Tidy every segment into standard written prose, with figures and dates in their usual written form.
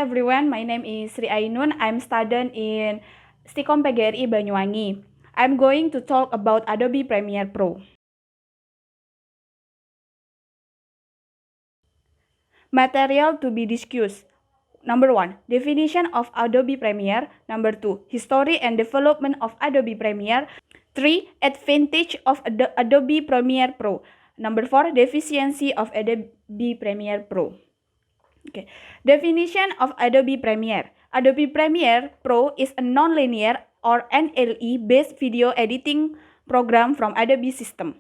everyone, my name is Sri Ainun. I'm studying in Stikom PGRI Banyuwangi. I'm going to talk about Adobe Premiere Pro. Material to be discussed. Number 1, definition of Adobe Premiere. Number 2, history and development of Adobe Premiere. 3, advantage of Adobe Premiere Pro. Number 4, deficiency of Adobe Premiere Pro. Okay. Definition of Adobe Premiere. Adobe Premiere Pro is a non-linear or NLE-based video editing program from Adobe system.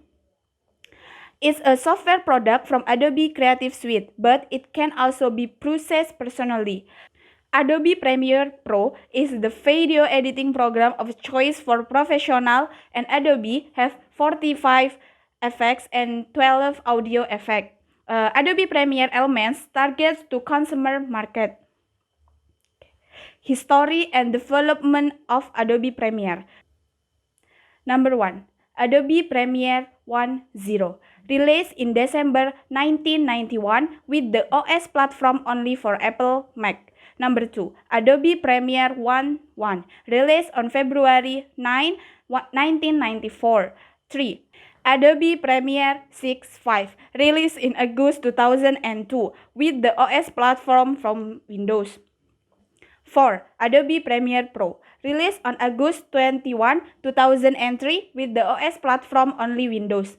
It's a software product from Adobe Creative Suite, but it can also be processed personally. Adobe Premiere Pro is the video editing program of choice for professional, and Adobe have 45 effects and 12 audio effects. Adobe Premiere Elements targets to consumer market. History and development of Adobe Premiere. Number 1, Adobe Premiere 1.0, released in December 1991 with the OS platform only for Apple Mac. Number 2, Adobe Premiere 1.1, released on February 9, 1994. 3, Adobe Premiere 6.5, released in August 2002 with the OS platform from Windows. 4, Adobe Premiere Pro, released on August 21, 2003 with the OS platform only Windows.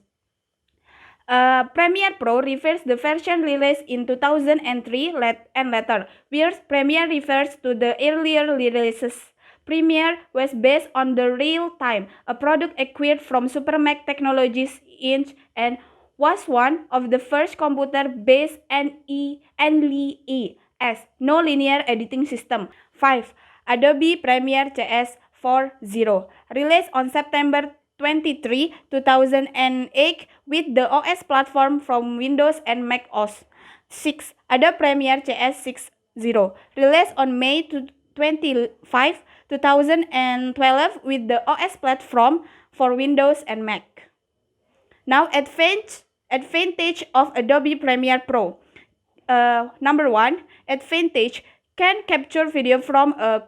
Premiere Pro refers the version released in 2003 and later, whereas Premiere refers to the earlier releases. Premiere was based on the Real Time, a product acquired from Supermac Technologies Inc. and was one of the first computer-based NLE no linear editing system. 5, Adobe Premiere CS 4.0, released on September 23, 2008 with the OS platform from Windows and Mac OS. 6, Adobe Premiere CS 6.0, released on May 25, 2012 with the OS platform for Windows and Mac. Now, advantage of Adobe Premiere Pro. Number 1, advantage can capture video from a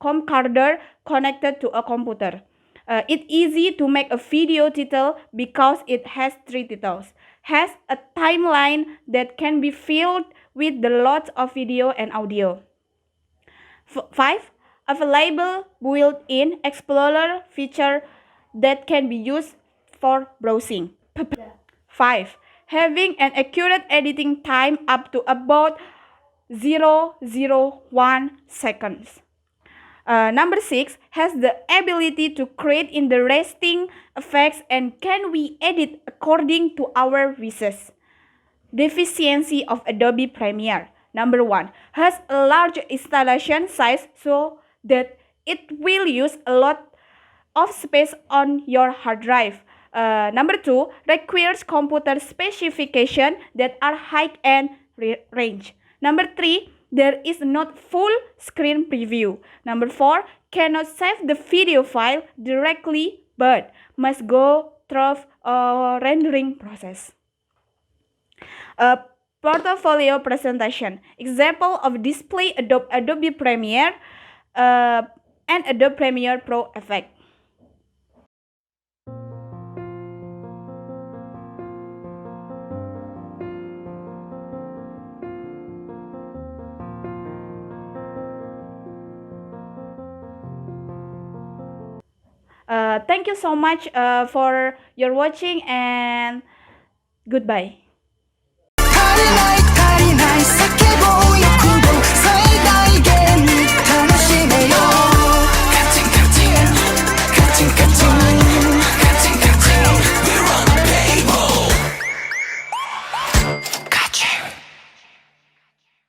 camcorder connected to a computer. It's easy to make a video title because it has 3 titles. Has a timeline that can be filled with the lots of video and audio. 5, available built-in Explorer feature that can be used for browsing. 5, having an accurate editing time up to about 0.01 seconds. Number 6, has the ability to create interesting effects and can we edit according to our wishes. Deficiency of Adobe Premiere. Number 1, has a large installation size so that it will use a lot of space on your hard drive. Number 2, requires computer specifications that are high and range. Number 3, there is not full screen preview. Number 4, cannot save the video file directly but must go through a rendering process. Portfolio presentation. Example of display Adobe Premiere and Adobe Premiere Pro effect. Thank you so much for your watching and goodbye.